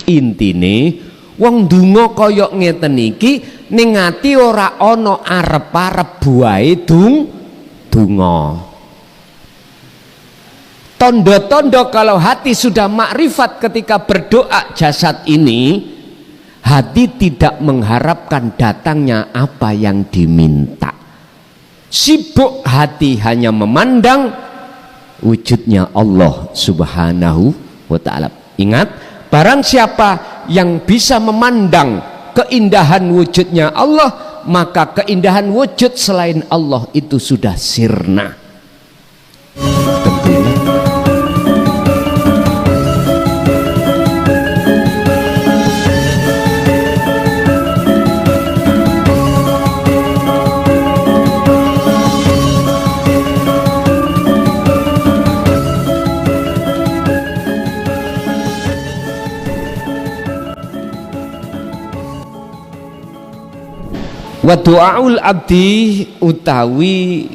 Intine wong ndonga kaya ngeten iki ning ati ora ana arep-arep buahe donga. Tondo-tondo kalau hati sudah makrifat ketika berdoa jasad ini, hati tidak mengharapkan datangnya apa yang diminta. Sibuk hati hanya memandang wujudnya Allah Subhanahu wa ta'ala. Ingat, barang siapa yang bisa memandang keindahan wujudnya Allah, maka keindahan wujud selain Allah itu sudah sirna. Wa du'aul abdi utawi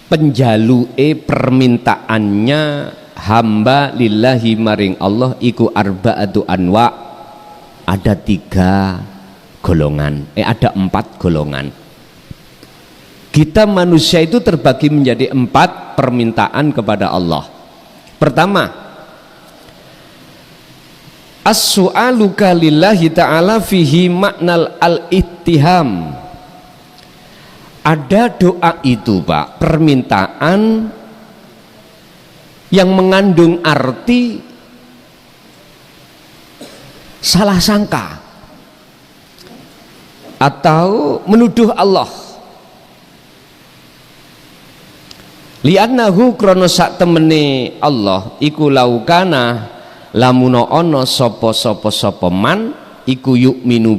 penjaluke permintaannya hamba lillahi maring Allah iku arba'atu anwa, ada 3 golongan, ada 4 golongan. Kita manusia itu terbagi menjadi 4 permintaan kepada Allah. Pertama, as-su'aluka lillahi ta'ala fihi maknal al-ittiham. Ada doa itu Pak, permintaan yang mengandung arti salah sangka atau menuduh Allah. Li'annahu krono sak temene Allah iku laukana lamuno ono sopo man iku yu'minu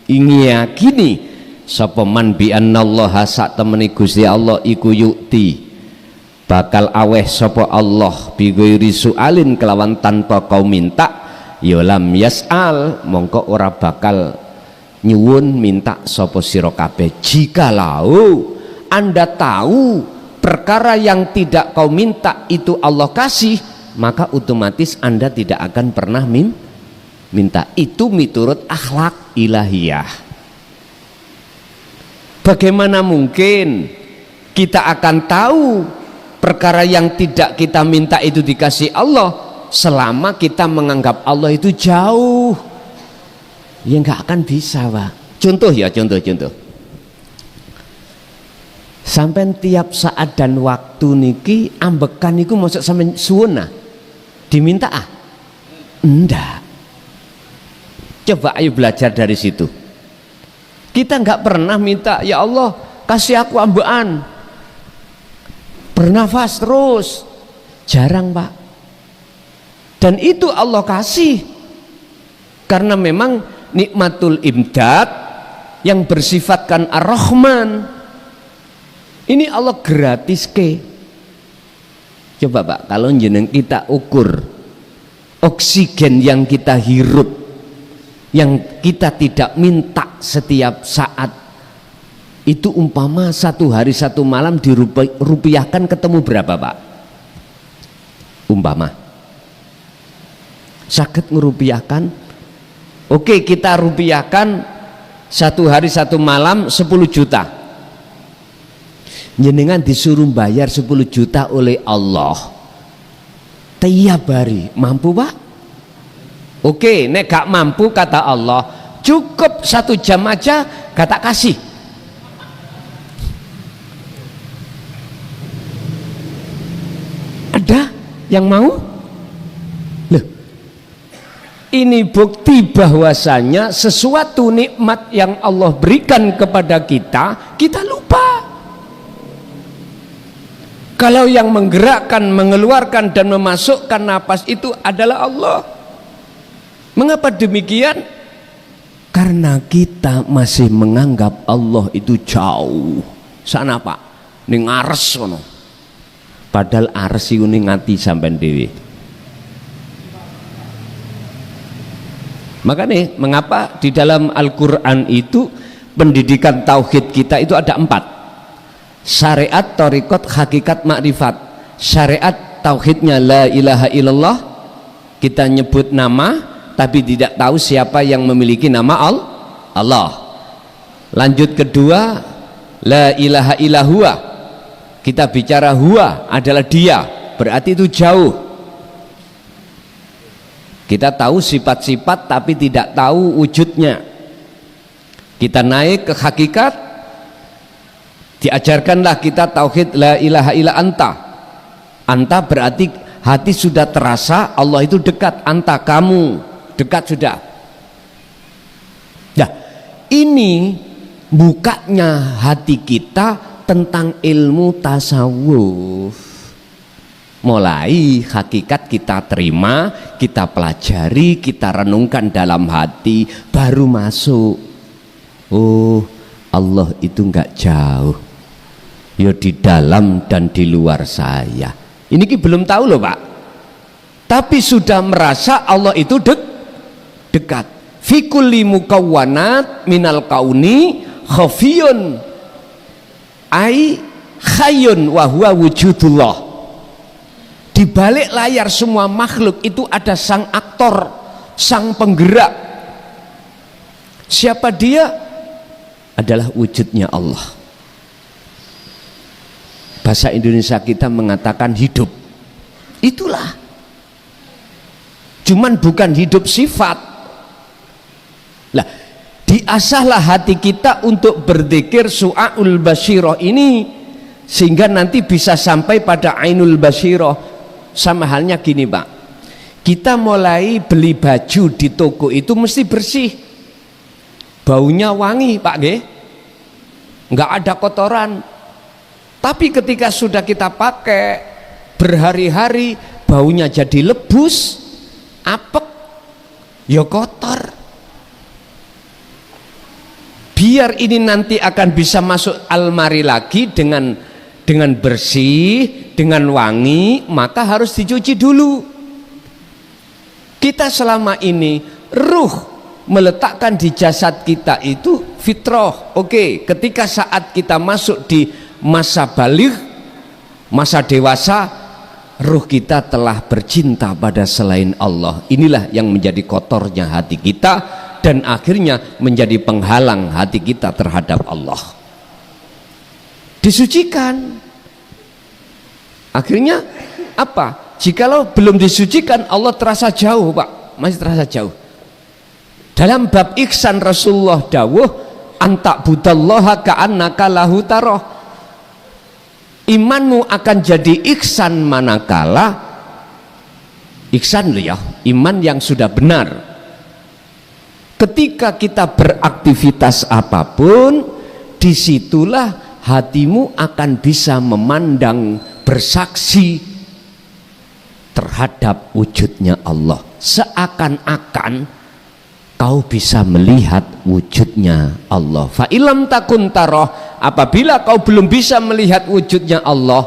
ingiyakini sopo man bi annallaha sak temeni Gusti Allah iku yukti bakal aweh sopo Allah bi ghairi su'alin kelawan tanpa kau minta ya lam yas'al mongko ora bakal nyuwun minta sopo sira kabeh. Jikalau Anda tahu perkara yang tidak kau minta itu Allah kasih, maka otomatis Anda tidak akan pernah minta. Itu miturut akhlak ilahiyah. Bagaimana mungkin kita akan tahu perkara yang tidak kita minta itu dikasih Allah selama kita menganggap Allah itu jauh? Ya nggak akan bisa Pak. Contoh ya, contoh sampai tiap saat dan waktu niki ambekan niku maksud sampai suwun diminta enggak. Coba ayo belajar dari situ. Kita nggak pernah minta ya Allah kasih aku ambekan bernafas terus, jarang Pak. Dan itu Allah kasih karena memang nikmatul imdad yang bersifatkan ar-Rahman ini Allah gratis ke. Coba Pak, kalau jeneng kita ukur oksigen yang kita hirup, yang kita tidak minta setiap saat, itu umpama 1 hari 1 malam dirupiahkan ketemu berapa Pak? Umpama sakit ngerupiahkan, oke kita rupiahkan 1 hari 1 malam 10 juta. Jenengan disuruh bayar 10 juta oleh Allah tiap hari, mampu Pak? Oke, nek gak mampu kata Allah cukup 1 jam aja kata kasih. Ada yang mau? Loh, ini bukti bahwasanya sesuatu nikmat yang Allah berikan kepada kita, kita lupa. Kalau yang menggerakkan, mengeluarkan dan memasukkan napas itu adalah Allah. Mengapa demikian? Karena kita masih menganggap Allah itu jauh. Sana Pak, ning ares kono. Padahal ares iku ning ati sampean dhewe. Makanya mengapa di dalam Al-Qur'an itu pendidikan tauhid kita itu ada 4. Syariat, thariqat, hakikat, makrifat. Syariat tauhidnya la ilaha illallah, kita nyebut nama, tapi tidak tahu siapa yang memiliki nama Allah. Lanjut kedua, la ilaha illallah. Kita bicara huwa adalah dia, berarti itu jauh. Kita tahu sifat-sifat tapi tidak tahu wujudnya. Kita naik ke hakikat, diajarkanlah kita tauhid la ilaha illa anta. Anta berarti hati sudah terasa Allah itu dekat, anta kamu dekat sudah. Nah, ini bukanya hati kita tentang ilmu tasawuf. Mulai hakikat kita terima, kita pelajari, kita renungkan dalam hati, baru masuk. Oh, Allah itu enggak jauh, ya di dalam dan di luar saya. Ini belum tahu loh Pak, tapi sudah merasa Allah itu dekat. Fi kulli mukawwanat minal kauni khafiyun ai khayyun wa huwa wujudullah. Di balik layar semua makhluk itu ada sang aktor, sang penggerak. Siapa dia? Adalah wujudnya Allah. Bahasa Indonesia kita mengatakan hidup. Itulah. Cuman bukan hidup sifat. Lah, diasahlah hati kita untuk berzikir su'aul basyirah ini sehingga nanti bisa sampai pada ainul basyirah. Sama halnya gini Pak, kita mulai beli baju di toko itu mesti bersih, baunya wangi Pak nggih, nggak ada kotoran. Tapi ketika sudah kita pakai berhari-hari, baunya jadi lebus, apek, ya kotor. Biar ini nanti akan bisa masuk almari lagi dengan bersih, dengan wangi, maka harus dicuci dulu. Kita selama ini ruh meletakkan di jasad kita itu fitrah. Oke, ketika saat kita masuk di masa baligh, masa dewasa, ruh kita telah bercinta pada selain Allah. Inilah yang menjadi kotornya hati kita dan akhirnya menjadi penghalang hati kita terhadap Allah. Disucikan. Akhirnya apa? Jikalau belum disucikan, Allah terasa jauh Pak, masih terasa jauh. Dalam bab ihsan Rasulullah dawuh, antak budallaha ka'annaka lahu taroh. Imanmu akan jadi ihsan manakala, ihsan ya, iman yang sudah benar. Ketika kita beraktivitas apapun, disitulah hatimu akan bisa memandang, bersaksi terhadap wujudnya Allah, seakan-akan kau bisa melihat wujudnya Allah. Fa ilam takun taroh, apabila kau belum bisa melihat wujudnya Allah,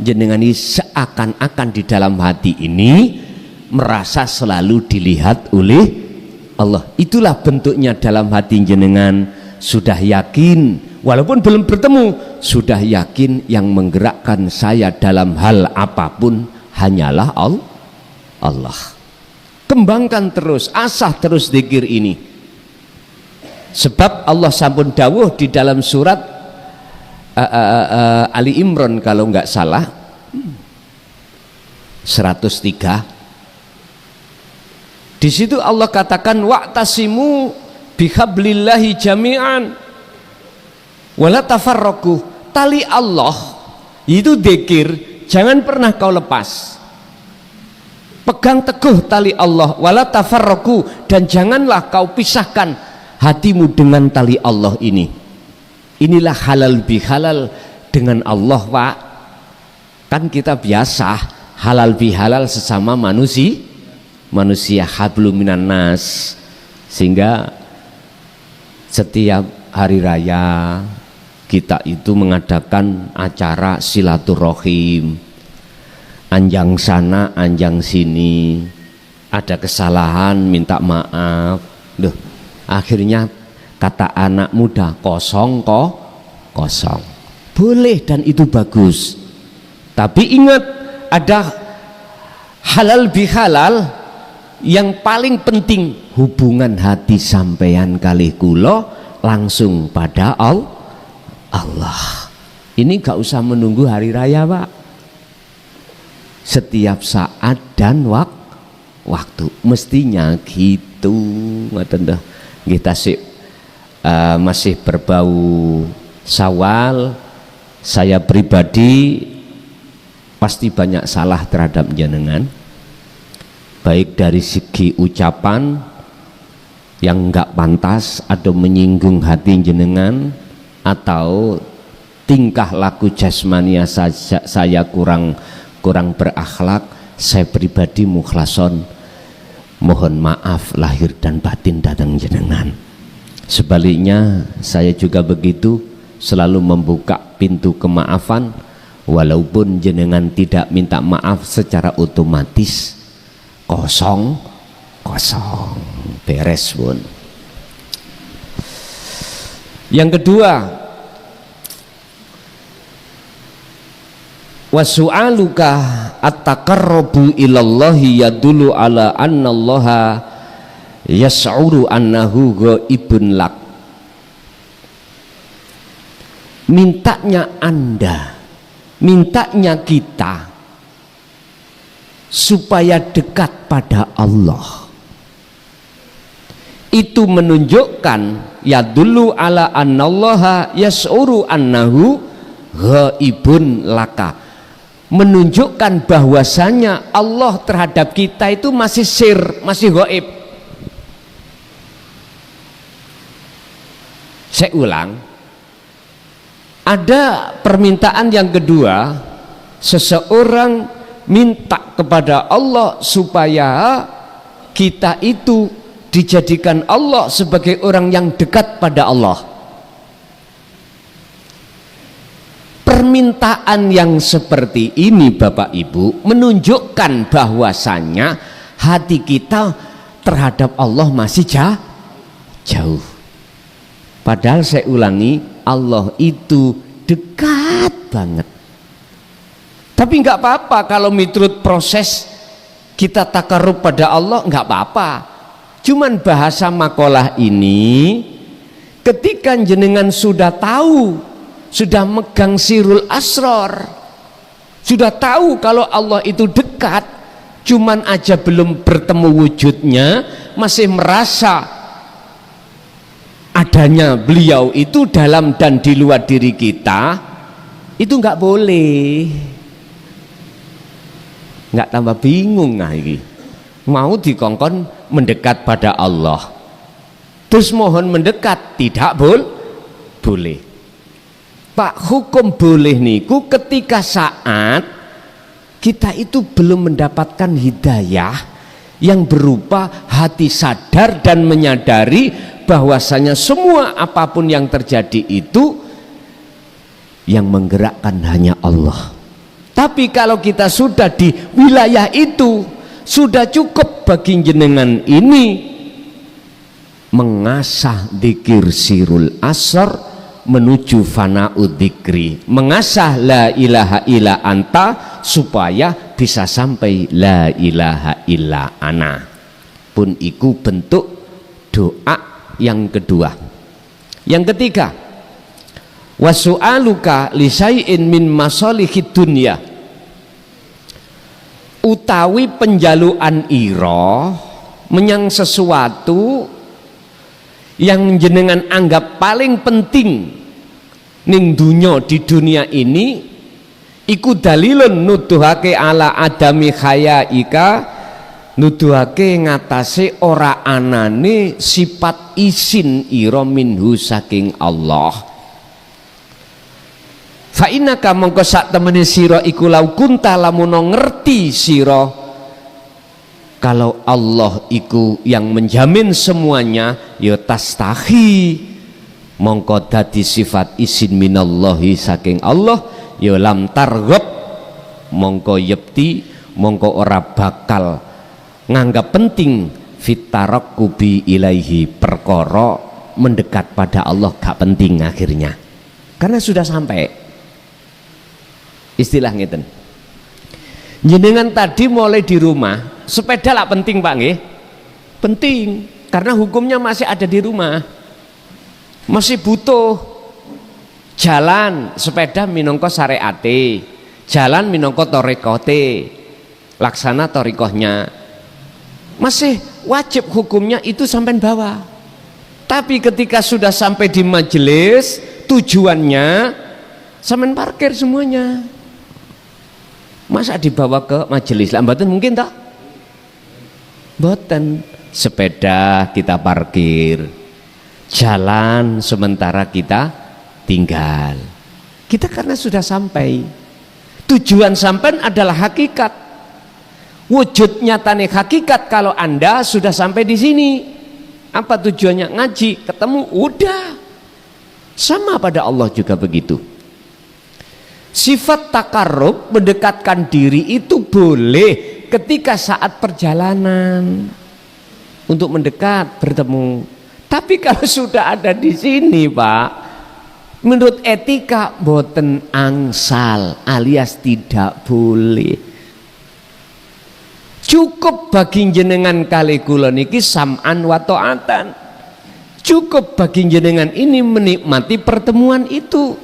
jenengan ini seakan-akan di dalam hati ini merasa selalu dilihat oleh Allah. Itulah bentuknya dalam hati jenengan sudah yakin. Walaupun belum bertemu, sudah yakin yang menggerakkan saya dalam hal apapun hanyalah Allah. Kembangkan terus, asah terus zikir ini. Sebab Allah sampun dawuh di dalam surat Ali Imran kalau nggak salah 103. Di situ Allah katakan wa'tasimu bihablillahi jami'an wala tafarraqu. Tali Allah itu dzikir, jangan pernah kau lepas. Pegang teguh tali Allah, wala tafarraqu, dan janganlah kau pisahkan hatimu dengan tali Allah ini. Inilah halal bihalal dengan Allah Pak. Kan kita biasa halal bihalal sesama manusia hablum minan nas, sehingga setiap hari raya kita itu mengadakan acara silaturahim, anjang sana anjang sini, ada kesalahan minta maaf. Loh, akhirnya kata anak muda kosong boleh dan itu bagus, tapi ingat ada halal bihalal yang paling penting hubungan hati sampeyan kalih kula langsung pada Allah. Ini gak usah menunggu hari raya, Pak. Setiap saat dan waktu mestinya gitu. Ngoten dah. Kita sih masih berbau Syawal. Saya pribadi pasti banyak salah terhadap jenengan, baik dari segi ucapan yang enggak pantas atau menyinggung hati jenengan, atau tingkah laku jasmania saya kurang berakhlak. Saya pribadi mukhlason mohon maaf lahir dan batin datang jenengan. Sebaliknya saya juga begitu, selalu membuka pintu kemaafan walaupun jenengan tidak minta maaf secara otomatis. Kosong beres pun. Yang kedua, wasu'aluka at-taqarrubu ilallahi yadullu ala annallaha yas'uru annahu ghaibun lak. Mintanya Anda, mintanya kita supaya dekat pada Allah, itu menunjukkan yadullu ala annallaha yas'uru annahu ghaibun laka, menunjukkan bahwasanya Allah terhadap kita itu masih masih gaib. Saya ulang, ada permintaan yang kedua, seseorang minta kepada Allah supaya kita itu dijadikan Allah sebagai orang yang dekat pada Allah. Permintaan yang seperti ini Bapak Ibu menunjukkan bahwasanya hati kita terhadap Allah masih jauh. Padahal saya ulangi, Allah itu dekat banget. Tapi nggak apa-apa kalau miturut proses kita takarrub pada Allah, nggak apa-apa. Cuman bahasa makalah ini, ketika jenengan sudah tahu, sudah megang sirul asror, sudah tahu kalau Allah itu dekat, cuman aja belum bertemu wujudnya, masih merasa adanya beliau itu dalam dan di luar diri kita, itu nggak boleh. Nggak tambah bingung lagi, mau dikongkon mendekat pada Allah terus mohon mendekat, tidak boleh. Pak, hukum boleh niku ketika saat kita itu belum mendapatkan hidayah yang berupa hati sadar dan menyadari bahwasanya semua apapun yang terjadi itu yang menggerakkan hanya Allah. Tapi kalau kita sudah di wilayah itu, sudah cukup bagi jenengan ini mengasah dzikir sirul asr menuju fana'ud dzikri, mengasah la ilaha illa anta supaya bisa sampai la ilaha illa ana. Pun iku bentuk doa yang kedua. Yang ketiga, wasu'aluka li syai'in min masalihid dunya, utawi penjaluan ira menyang sesuatu yang jenengan anggap paling penting ning dunya, di dunia ini, iku dalilun nuduhake ala adami khayaika, nuduhake ngatasi ora anane sifat isin ira minhu saking Allah. Fa innaka mongko sak temene sira iku lau kunta lamun ngerti sira kalau Allah iku yang menjamin semuanya, ya tastahi mongko dadi sifat isin minallahi saking Allah, ya lam targhab mongko yepti mongko ora bakal nganggap penting fitarakkubi ilaihi, perkara mendekat pada Allah gak penting akhirnya karena sudah sampai. Istilah ngeten, jenengan tadi mulai di rumah sepeda lah penting Pak nggih, penting karena hukumnya masih ada di rumah, masih butuh jalan sepeda minangka syariate, jalan minangka torikote, laksana torikohnya, masih wajib hukumnya itu sampai bawa. Tapi ketika sudah sampai di majelis, tujuannya sampai parkir semuanya, masa dibawa ke majelis lah, mboten mungkin tak? Mboten. Sepeda kita parkir, jalan sementara kita tinggal. Kita karena sudah sampai, tujuan sampai adalah hakikat. Wujud nyatane hakikat kalau Anda sudah sampai di sini. Apa tujuannya? Ngaji, ketemu, udah. Sama pada Allah juga begitu. Sifat takarrub, mendekatkan diri itu boleh ketika saat perjalanan untuk mendekat bertemu. Tapi kalau sudah ada di sini, Pak, menurut etika boten angsal alias tidak boleh. Cukup bagi jenengan kali kula niki sam'an wa ta'atan. Cukup bagi jenengan ini menikmati pertemuan itu.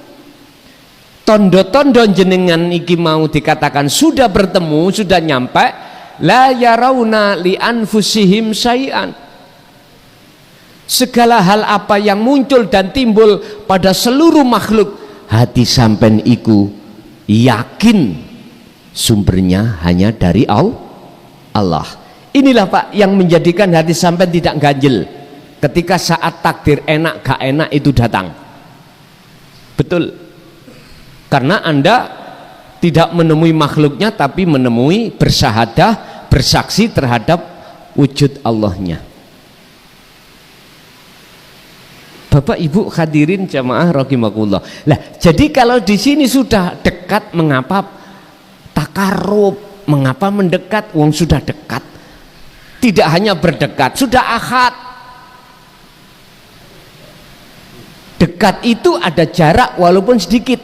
Tondo-tondo jenengan iki mau dikatakan sudah bertemu, sudah nyampe, la yarawna li anfusihim syai'an. Segala hal apa yang muncul dan timbul pada seluruh makhluk, hati sampean iku yakin sumbernya hanya dari Allah. Inilah Pak yang menjadikan hati sampean tidak ganjel ketika saat takdir enak gak enak itu datang. Betul. Karena Anda tidak menemui makhluknya tapi menemui, bersahadah, bersaksi terhadap wujud Allahnya. Bapak Ibu hadirin jamaah rahimakumullah. Lah, jadi kalau di sini sudah dekat, mengapa takarrub? Mengapa mendekat? Wong sudah dekat. Tidak hanya berdekat, sudah ahad. Dekat itu ada jarak walaupun sedikit.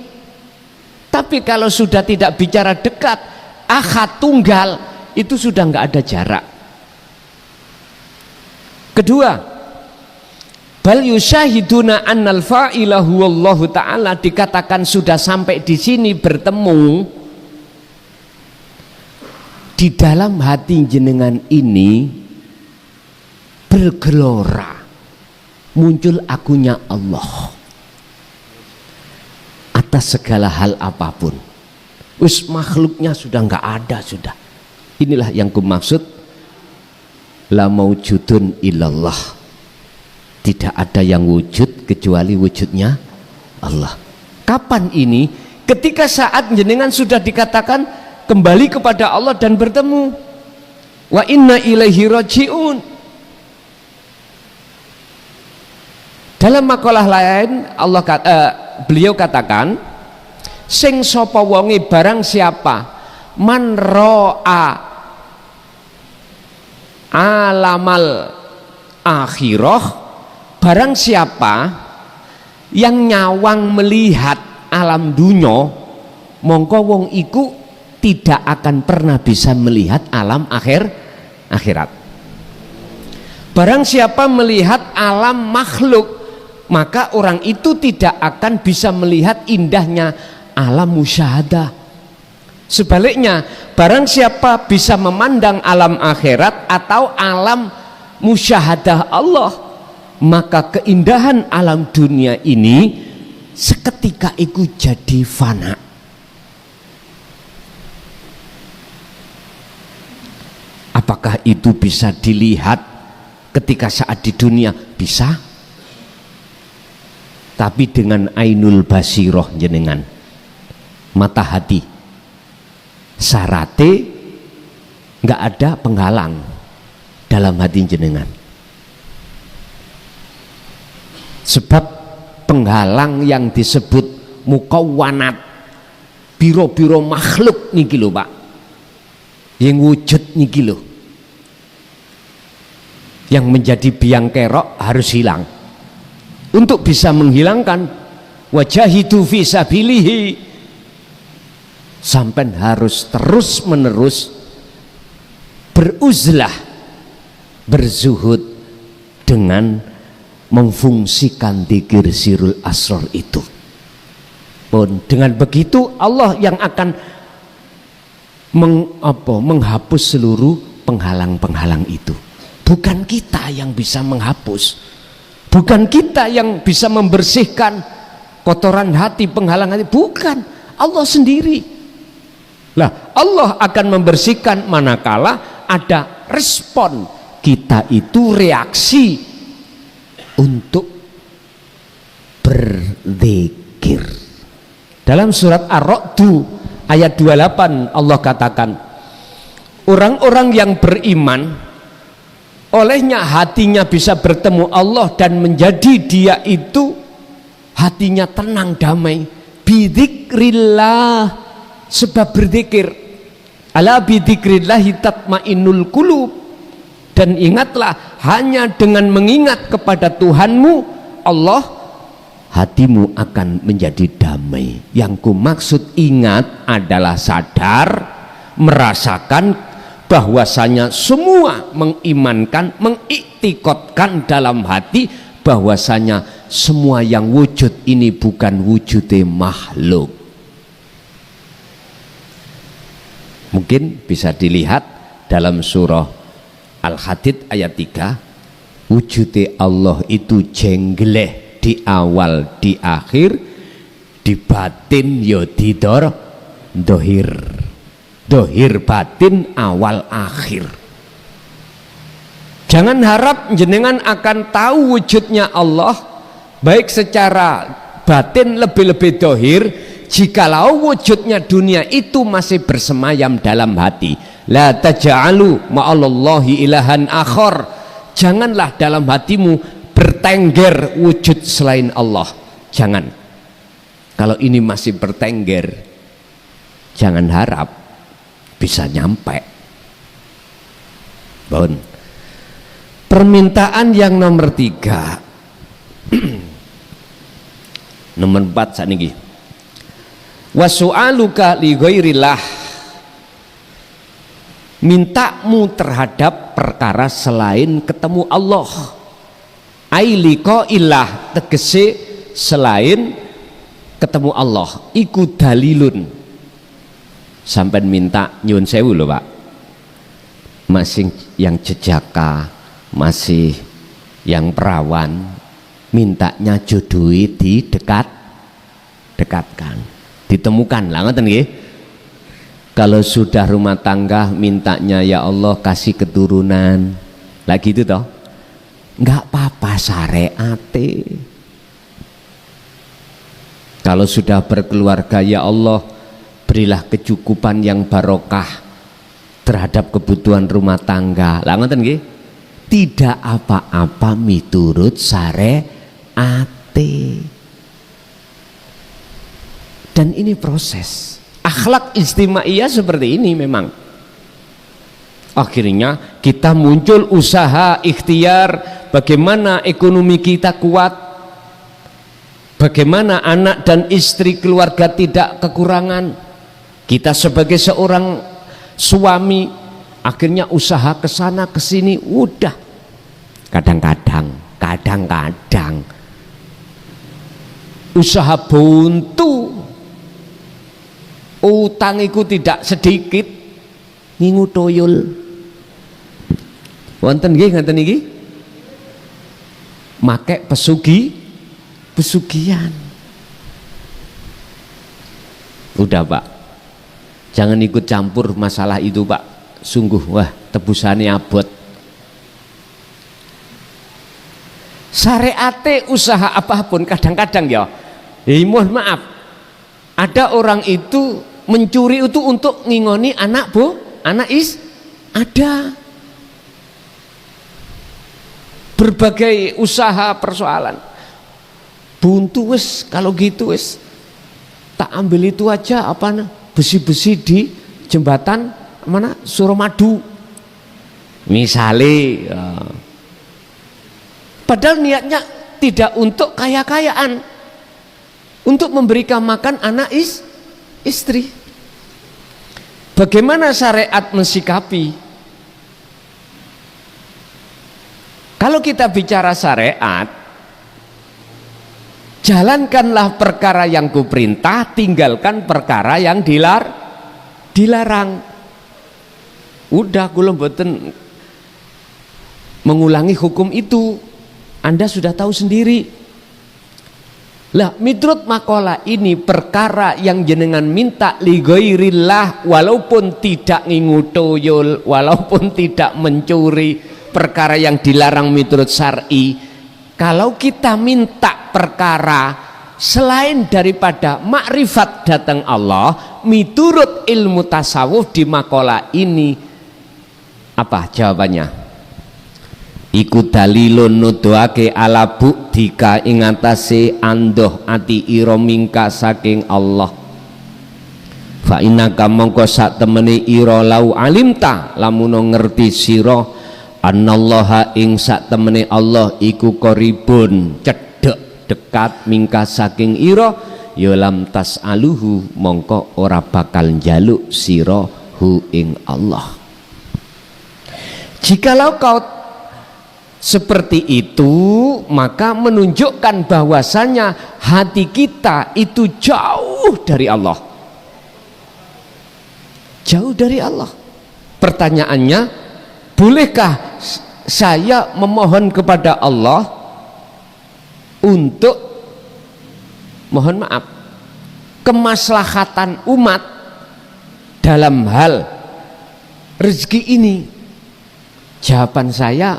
Tapi kalau sudah tidak bicara dekat, ahad tunggal, itu sudah nggak ada jarak. Kedua, bal yusyahiduna annal fa'ila huwallahu ta'ala, dikatakan sudah sampai di sini bertemu. Di dalam hati jenengan ini bergelora, muncul akunya Allah atas segala hal apapun. Wis makhluknya sudah nggak ada sudah. Inilah yang kumaksud la maujudun illallah. Tidak ada yang wujud kecuali wujudnya Allah. Kapan ini? Ketika saat jenengan sudah dikatakan kembali kepada Allah dan bertemu. Wa inna ilaihi raji'un. Dalam makalah lain Allah beliau katakan, sing sapa wonge barang siapa man ra'a alamal akhirah, barang siapa yang nyawang melihat alam dunya, mongko wong iku tidak akan pernah bisa melihat alam akhirat. Barang siapa melihat alam makhluk, maka orang itu tidak akan bisa melihat indahnya alam musyahadah. Sebaliknya, barang siapa bisa memandang alam akhirat atau alam musyahadah Allah, maka keindahan alam dunia ini seketika itu jadi fana. Apakah itu bisa dilihat ketika saat di dunia? Bisa. Tapi dengan ainul basiroh jenengan, mata hati, sarate nggak ada penghalang dalam hati jenengan. Sebab penghalang yang disebut mukawwanat, biro-biro makhluk niki lho Pak, yang wujud niki lho, yang menjadi biang kerok harus hilang. Untuk bisa menghilangkan, wajahidu fi sabilihi, sampai harus terus menerus beruzlah berzuhud dengan memfungsikan dzikir sirul asrar itu. Pun dengan begitu Allah yang akan menghapus seluruh penghalang-penghalang itu. Bukan kita yang bisa menghapus, bukan kita yang bisa membersihkan kotoran hati, penghalang hati, bukan, Allah sendiri. Lah, Allah akan membersihkan manakala ada respon kita itu, reaksi untuk berzikir. Dalam surat Ar-Ra'd ayat 28 Allah katakan, orang-orang yang beriman olehnya hatinya bisa bertemu Allah dan menjadi dia itu hatinya tenang, damai, bidzikrillah, sebab berzikir. Ala bidzikrillahi tatmainnul qulub, dan ingatlah hanya dengan mengingat kepada Tuhanmu Allah hatimu akan menjadi damai. Yang ku maksud ingat adalah sadar, merasakan bahwasanya semua mengimankan, mengiktikadkan dalam hati bahwasanya semua yang wujud ini bukan wujudnya makhluk. Mungkin bisa dilihat dalam surah Al-Hadid ayat 3, wujudnya Allah itu jengleh di awal di akhir, di batin ya didor dohir, dohir batin awal akhir. Jangan harap jenengan akan tahu wujudnya Allah baik secara batin lebih-lebih dohir jikalau wujudnya dunia itu masih bersemayam dalam hati. La taj'alu ma'allahi ilahan akhar, janganlah dalam hatimu bertengger wujud selain Allah. Jangan. Kalau ini masih bertengger, jangan harap bisa nyampe. Bon. Permintaan yang nomor 3 nomor 4 saniki, wasu'aluka li ghairillah, mintamu terhadap perkara selain ketemu Allah. Ailika ilah, tegese selain ketemu Allah, iku dalilun. Sampai minta nyun sewu loh Pak, masih yang jejaka, masih yang perawan, mintanya jodohi dekatkan, ditemukan lah, ngoten nggih. Kalau sudah rumah tangga mintanya ya Allah kasih keturunan lagi itu toh, nggak apa-apa syariate. Kalau sudah berkeluarga ya Allah berilah kecukupan yang barokah terhadap kebutuhan rumah tangga lah, ngoten nggih. Tidak apa-apa miturut syariate. Dan ini proses akhlak istimaiyah seperti ini memang. Akhirnya kita muncul usaha ikhtiar bagaimana ekonomi kita kuat, bagaimana anak dan istri keluarga tidak kekurangan. Kita sebagai seorang suami akhirnya usaha ke sana ke sini, udah kadang-kadang usaha buntu, utang itu tidak sedikit, ngingu toyol. Wonten nggih ngoten iki? Make pesugihan. Udah Pak, jangan ikut campur masalah itu Pak. Sungguh wah tebusannya abot. Syariate usaha apapun kadang-kadang ya, mohon maaf, ada orang itu mencuri itu untuk ngingoni anak ada berbagai usaha persoalan buntu. Wes kalau gitu wes tak ambil itu aja, apa besi-besi di jembatan mana Suramadu misalnya ya. Padahal niatnya tidak untuk kaya-kayaan, untuk memberikan makan anak istri. Bagaimana syariat mensikapi? Kalau kita bicara syariat, jalankanlah perkara yang kuperintah, tinggalkan perkara yang dilarang. Udah kula mboten mengulangi hukum itu, Anda sudah tahu sendiri. Lah miturut makalah ini perkara yang jenengan minta li ghairillah, walaupun tidak ngingutoyul, walaupun tidak mencuri, perkara yang dilarang miturut syar'i. Kalau kita minta perkara selain daripada makrifat datang Allah, miturut ilmu tasawuf di makalah ini apa jawabannya? Iku dalilun nuduhake ala bukdika ing atase andoh ati ira mingka saking Allah. Fa innaka mongko sak temene ira lau alimta lamun ngerti sira annallaha ing sak temene Allah iku qaribun cedhek dekat mingka saking ira ya lam tasaluhu mongko ora bakal njaluk sira hu ing Allah. Jikalau kau seperti itu, maka menunjukkan bahwasanya hati kita itu jauh dari Allah. Jauh dari Allah. Pertanyaannya, bolehkah saya memohon kepada Allah untuk mohon maaf kemaslahatan umat dalam hal rezeki ini? Jawaban saya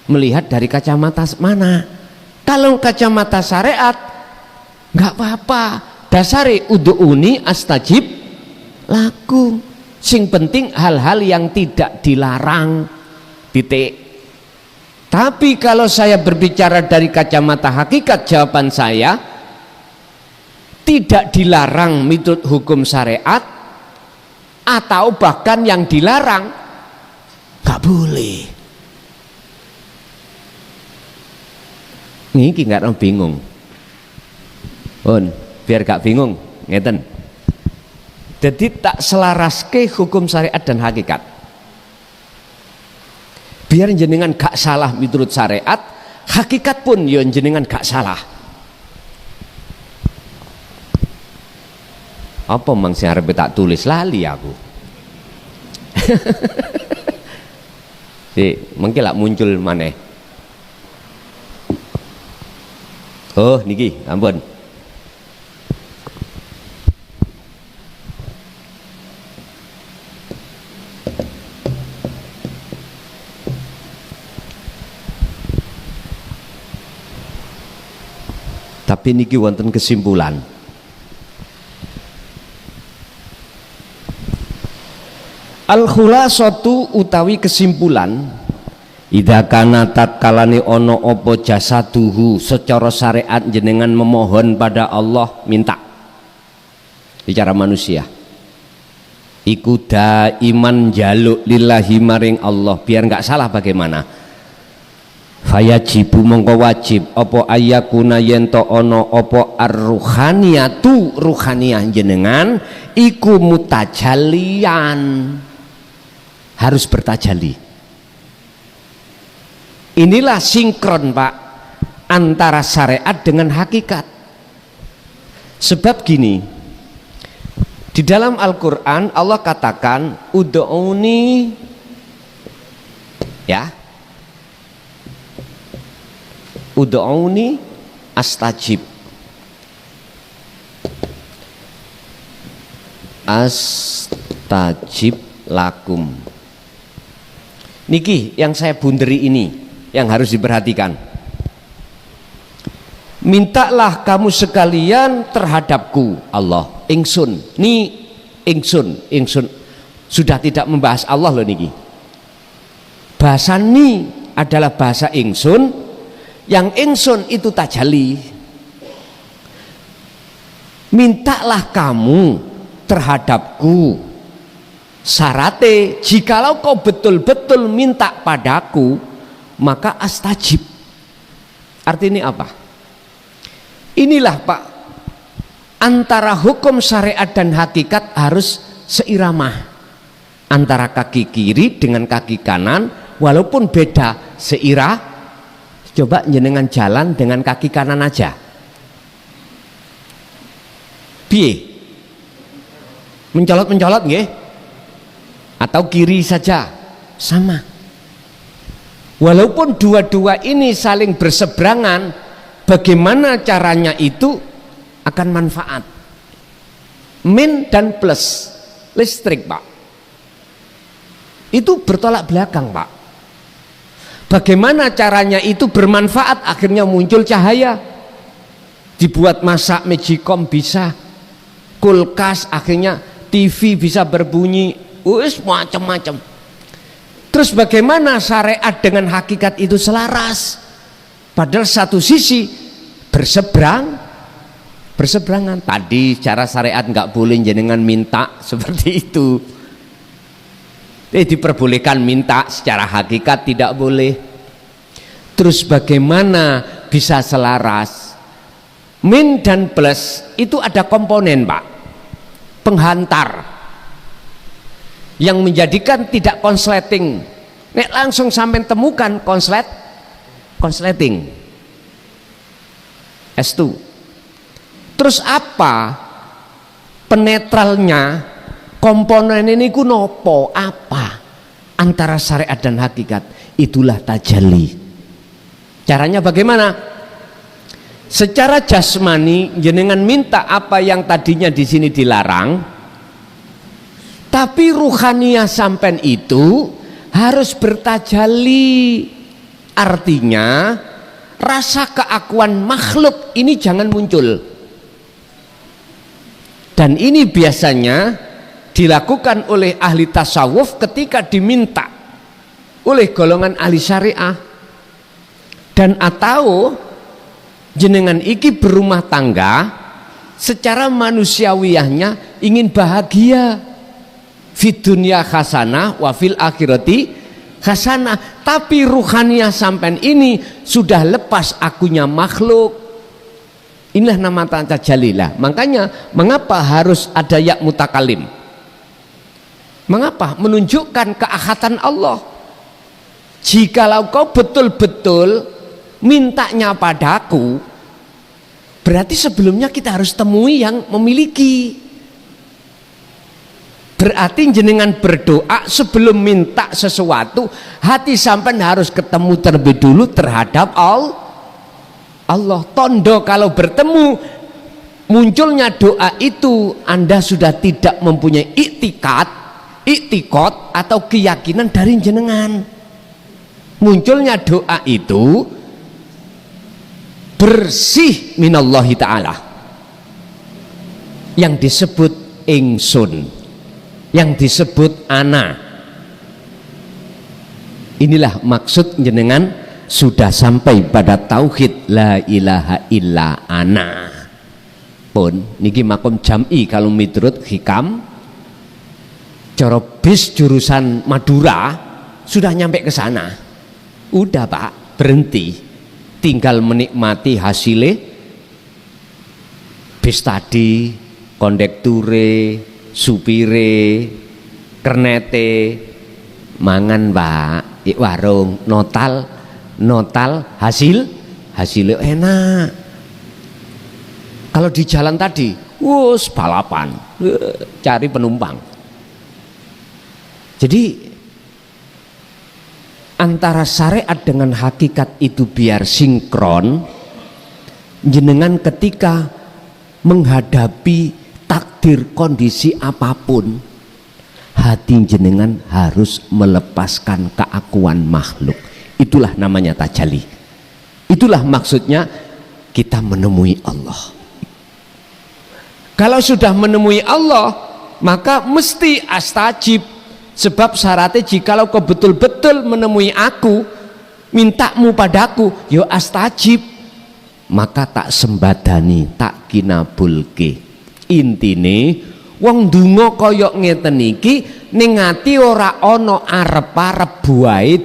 melihat dari kacamata mana. Kalau kacamata syariat nggak apa-apa, dasari ud'uni astajib lakum. Sing penting hal-hal yang tidak dilarang, titik. Tapi kalau saya berbicara dari kacamata hakikat, jawaban saya tidak dilarang miturut hukum syariat, atau bahkan yang dilarang nggak boleh. Niki nggak orang bingung, biar gak bingung, ngeten. Jadi tak selaraske hukum syariat dan hakikat. Biar jenengan gak salah miturut syariat, hakikat pun yo jenengan gak salah. Apa mang sing arep tak tulis lali aku. Mungkin lah muncul maneh. Oh niki ampun. Tapi niki wonten kesimpulan. Al-khulasatu utawi kesimpulan, idza kana tatkalane ono opo jasaduhu, secara syariat jenengan memohon pada Allah, minta bicara manusia iku daiman jaluk lillahi maring Allah, biar nggak salah bagaimana. Fayajibu mongko wajib opo ayakuna yento ono opo ar-ruhaniyatu, ruhaniyah jenengan iku mutajalian, harus bertajali. Inilah sinkron Pak antara syariat dengan hakikat. Sebab gini, di dalam Al-Quran Allah katakan ud'uni, ya, ud'uni astajib, astajib lakum. Niki yang saya bunderi ini yang harus diperhatikan. Mintalah kamu sekalian terhadapku Allah, ingsun ni ingsun sudah tidak membahas Allah loh niki. Bahasa ni adalah bahasa ingsun, yang ingsun itu tajali. Mintalah kamu terhadapku, syaratnya jikalau kau betul-betul minta padaku maka astajib. Artinya apa? Inilah Pak, antara hukum syariat dan hakikat harus seirama, antara kaki kiri dengan kaki kanan walaupun beda Coba jenengan jalan dengan kaki kanan aja. Piye? Mencolot-mencolot nggih? Atau kiri saja? Sama. Walaupun dua-dua ini saling berseberangan, bagaimana caranya itu akan manfaat. Min dan plus listrik, Pak. Itu bertolak belakang, Pak. Bagaimana caranya itu bermanfaat, akhirnya muncul cahaya. Dibuat masak magicom bisa, kulkas akhirnya TV bisa berbunyi, macam-macam. Terus bagaimana syariat dengan hakikat itu selaras? Padahal satu sisi berseberangan. Tadi secara syariat nggak boleh jenengan minta seperti itu. Diperbolehkan minta, secara hakikat tidak boleh. Terus bagaimana bisa selaras? Min dan plus itu ada komponen, Pak, penghantar yang menjadikan tidak konsleting. Nek langsung sampai temukan konsleting S2. Terus apa penetralnya? Komponen ini ku nopo apa antara syariat dan hakikat? Itulah tajalli. Caranya bagaimana? Secara jasmani jenengan minta apa yang tadinya di sini dilarang, tapi ruhaniyah sampean itu harus bertajalli. Artinya rasa keakuan makhluk ini jangan muncul. Dan ini biasanya dilakukan oleh ahli tasawuf ketika diminta oleh golongan ahli syariah. Dan atau jenengan iki berumah tangga, secara manusiawiyahnya ingin bahagia, fid dunya hasanah wa fil akhirati hasanah, tapi ruhaniyah sampean ini sudah lepas akunya makhluk. Inilah nama tajallilah. Makanya mengapa harus ada ya mutakalim? Mengapa? Menunjukkan keahatan Allah. Jikalau kau betul-betul mintanya padaku, berarti sebelumnya kita harus temui yang memiliki. Berarti jenengan berdoa sebelum minta sesuatu, hati sampean harus ketemu terlebih dulu terhadap Allah. Tondo kalau bertemu munculnya doa itu, Anda sudah tidak mempunyai iktikad atau keyakinan dari jenengan. Munculnya doa itu bersih minallahi ta'ala, yang disebut ingsun, yang disebut ana. Inilah maksud jenengan sudah sampai pada tauhid la ilaha illa ana. Pun niki makom jam'i kalau miturut hikam. Coro bis jurusan Madura sudah nyampe ke sana. Udah, Pak, berhenti. Tinggal menikmati hasilnya. Bis tadi, kondekture, supire, kernete, mangan, Pak, di warung, notal hasilnya enak. Kalau di jalan tadi, balapan, cari penumpang. Jadi antara syariat dengan hakikat itu biar sinkron. Jenengan ketika menghadapi takdir kondisi apapun, hati jenengan harus melepaskan keakuan makhluk. Itulah namanya tajalli. Itulah maksudnya kita menemui Allah. Kalau sudah menemui Allah, maka mesti astajib. Sebab syaratnya jikalau kau betul-betul menemui aku, mintamu padaku, yo astajib, maka tak sembadani, tak kinabulke. Intine wong donga kaya ngeten iki ning ati ora ana arep-arep buahe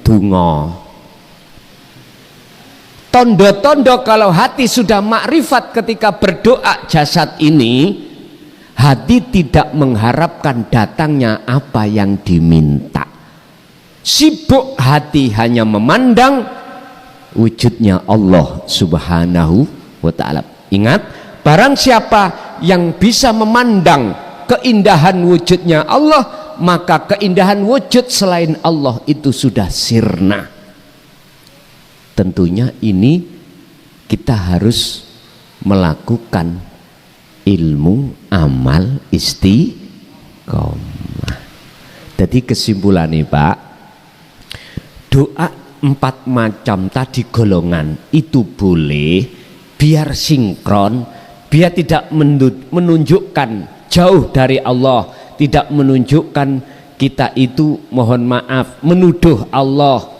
donga. Tondo-tondo kalau hati sudah makrifat ketika berdoa jasad ini, hati tidak mengharapkan datangnya apa yang diminta. Sibuk hati hanya memandang wujudnya Allah Subhanahu wa ta'ala. Ingat, barang siapa yang bisa memandang keindahan wujudnya Allah, maka keindahan wujud selain Allah itu sudah sirna. Tentunya ini kita harus melakukan ilmu amal istiqomah. Jadi kesimpulannya Pak, doa 4 macam tadi golongan itu boleh biar sinkron, biar tidak menunjukkan jauh dari Allah, tidak menunjukkan kita itu mohon maaf menuduh Allah.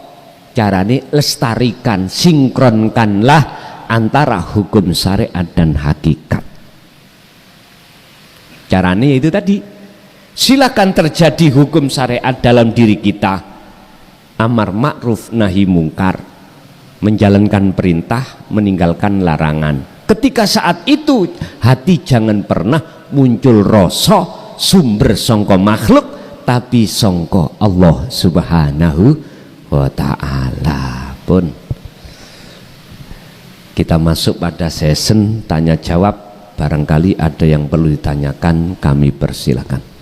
Caranya lestarikan, sinkronkanlah antara hukum syariat dan hakikat. Caranya itu tadi, silakan terjadi hukum syariat dalam diri kita, amar ma'ruf nahi mungkar, menjalankan perintah, meninggalkan larangan. Ketika saat itu hati jangan pernah muncul rasa sumber songko makhluk, tapi songko Allah Subhanahu wa ta'ala. Pun kita masuk pada sesi tanya jawab. Barangkali ada yang perlu ditanyakan, kami persilakan.